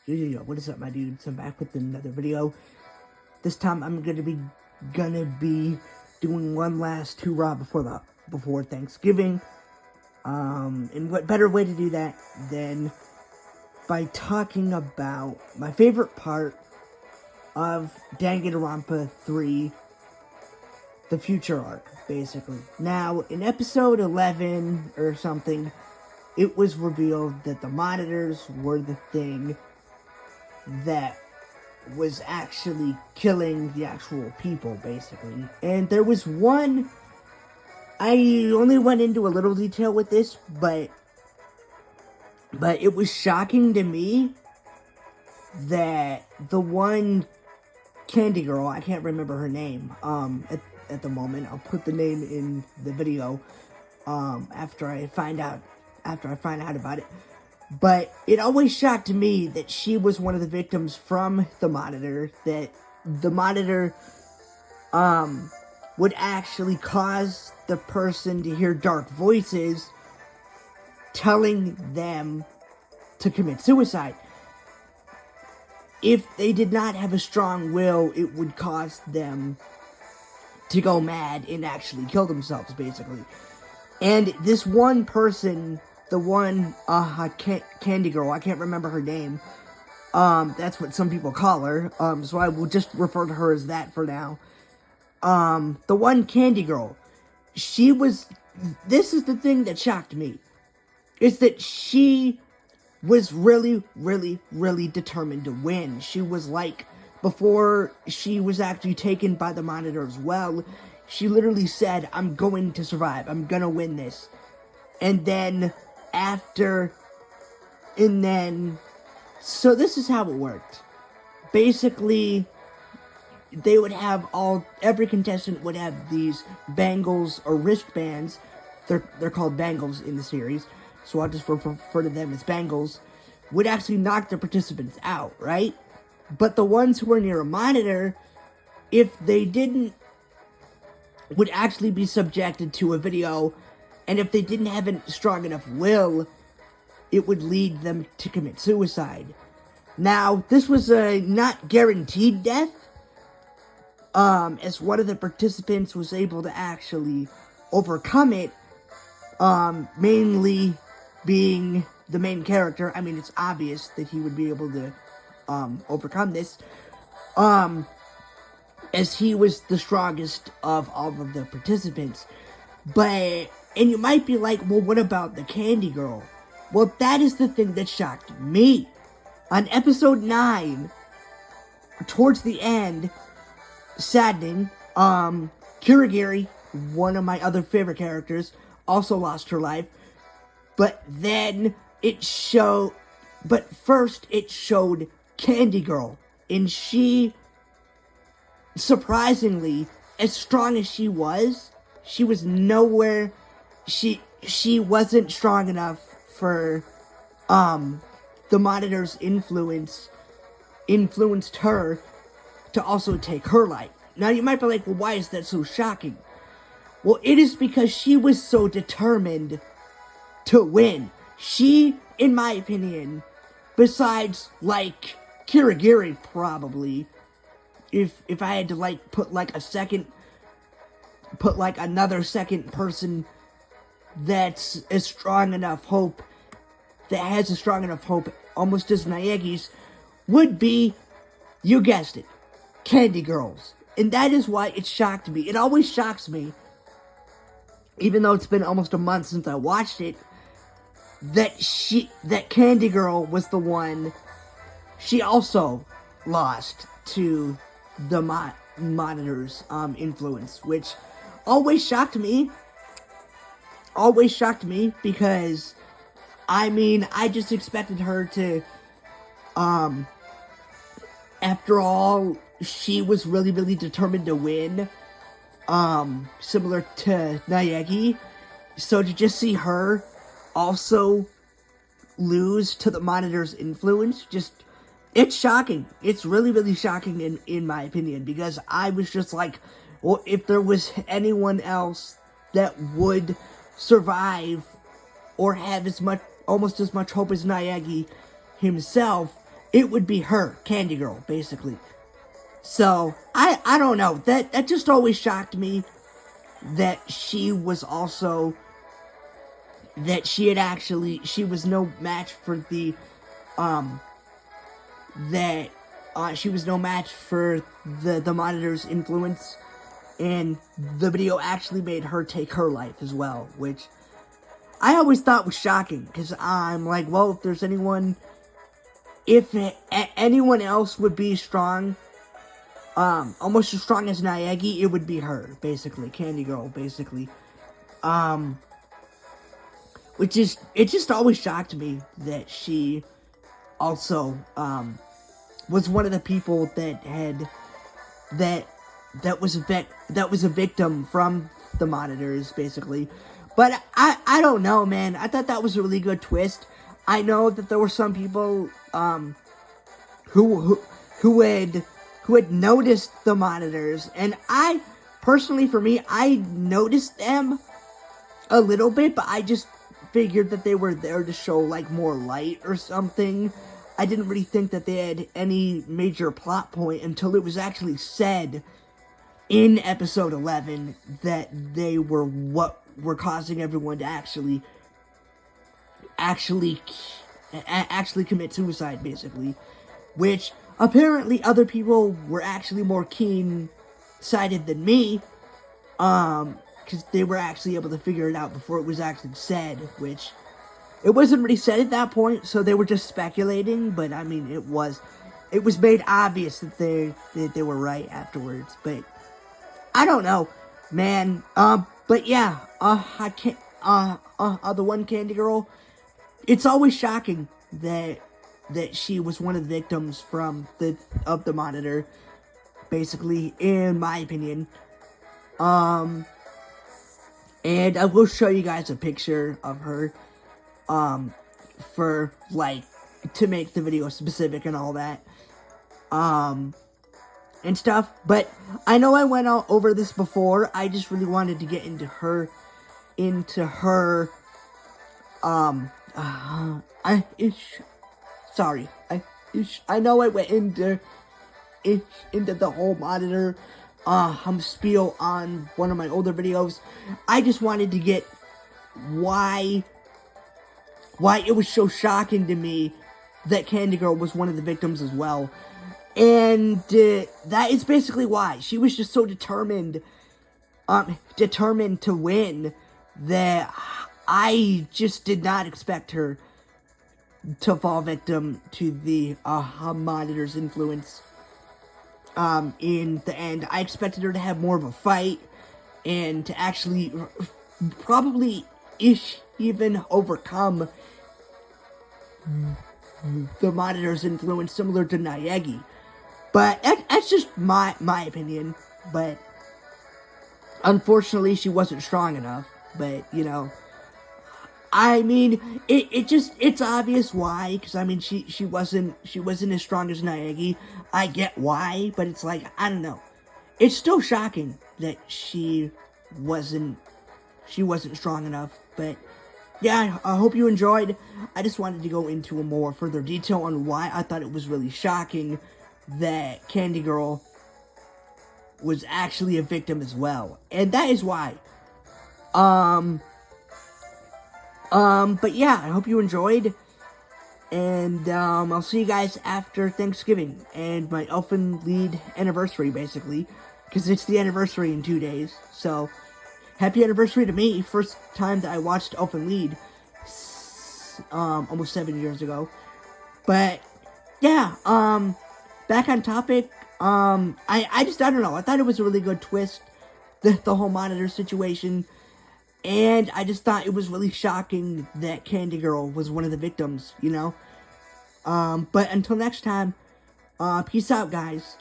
Yo, what is up, my dudes? I'm back with another video. This time I'm gonna be doing one last hoorah before Thanksgiving. And what better way to do that than by talking about my favorite part of Danganronpa 3, the future arc, basically. Now, in episode 11 or something, it was revealed that the monitors were the thing that was actually killing the actual people, basically. And there was one, I only went into a little detail with this, but it was shocking to me that the one candy girl, I can't remember her name, at the moment. I'll put the name in the video, after I find out about it. But it always shocked me that she was one of the victims from the monitor, that the monitor, would actually cause the person to hear dark voices telling them to commit suicide. If they did not have a strong will, it would cause them to go mad and actually kill themselves, basically. And this one person, the one, candy girl, I can't remember her name, that's what some people call her, so I will just refer to her as that for now. The one candy girl, this is the thing that shocked me, is that she was really, really, really determined to win. She was like, before she was actually taken by the monitor as well, she literally said, I'm going to survive, I'm gonna win this. And then, so this is how it worked. Basically, they would have every contestant would have these bangles or wristbands. They're called bangles in the series, so I'll just refer to them as bangles. Would actually knock the participants out, right? But the ones who were near a monitor, if they didn't, would actually be subjected to a video, and if they didn't have a strong enough will, it would lead them to commit suicide. Now, this was a not guaranteed death, as one of the participants was able to actually overcome it, mainly being the main character. I mean, it's obvious that he would be able to overcome this, as he was the strongest of all of the participants. And you might be like, well, what about the candy girl? Well, that is the thing that shocked me. On episode 9, towards the end, saddening, Kurumi, one of my other favorite characters, also lost her life. But first it showed Candy Girl, and she, surprisingly, as strong as she was nowhere, she wasn't strong enough for, the monitor's influenced her to also take her life. Now you might be like, well, why is that so shocking? Well, it is because she was so determined to win. She, in my opinion, besides, like, Kirigiri, probably, if I had to, like, put another second person that's a strong enough hope, that has a strong enough hope, almost as Naegi's, would be, you guessed it, Candy Girls. And that is why it shocked me. It always shocks me, even though it's been almost a month since I watched it, that Candy Girl was the one. She also lost to the monitor's influence, which always shocked me. Always shocked me, because I mean, I just expected her to, after all, she was really, really determined to win, similar to Naegi. So to just see her also lose to the monitor's influence, it's shocking. It's really, really shocking in my opinion, because I was just like, well, if there was anyone else that would survive or have almost as much hope as Naegi himself, it would be her, Candy Girl, basically. So, I don't know. That just always shocked me that she was also, that she was no match for the, she was no match for the Monitor's influence, and the video actually made her take her life as well, which I always thought was shocking, because I'm like, well, if anyone else would be strong, almost as strong as Naegi, it would be her, basically, Candy Girl, basically. It just always shocked me that she also, was one of the people that was a victim from the Monitors, basically. But I don't know, man. I thought that was a really good twist. I know that there were some people who had noticed the Monitors, and I personally, for me, I noticed them a little bit, but I just figured that they were there to show like more light or something. I didn't really think that they had any major plot point until it was actually said in episode 11 that they were what were causing everyone to actually commit suicide, basically. Which, apparently, other people were actually more keen-sided than me, because they were actually able to figure it out before it was actually said, which, it wasn't really said at that point, so they were just speculating, but, I mean, it was made obvious that they were right afterwards, but I don't know, man. But yeah, I can't, the one Candy Girl, it's always shocking that she was one of the victims of the Monitor, basically, in my opinion. And I will show you guys a picture of her, for, like, to make the video specific and all that. And stuff, but I know I went over this before. I just really wanted to get into her, I know I went into the whole Monitor, spiel on one of my older videos. I just wanted to get why it was so shocking to me that Candy Girl was one of the victims as well. And that is basically why. She was just so determined to win, that I just did not expect her to fall victim to the Monitor's influence. In the end, I expected her to have more of a fight, and to actually probably even overcome the Monitor's influence, similar to Naegi. But that's just my opinion. But unfortunately, she wasn't strong enough. But, you know, I mean, it's obvious why. Because, I mean, she wasn't as strong as Naegi. I get why, but it's like, I don't know. It's still shocking that she wasn't strong enough. But yeah, I hope you enjoyed. I just wanted to go into a more further detail on why I thought it was really shocking that Candy Girl was actually a victim as well. And that is why. But yeah, I hope you enjoyed. And, I'll see you guys after Thanksgiving and my Elfen Lied anniversary, basically. Because it's the anniversary in 2 days. So, happy anniversary to me. First time that I watched Elfen Lied, almost 7 years ago. But, yeah, back on topic, I don't know, I thought it was a really good twist, the whole Monitor situation, and I just thought it was really shocking that Candy Girl was one of the victims, you know. But until next time, peace out, guys.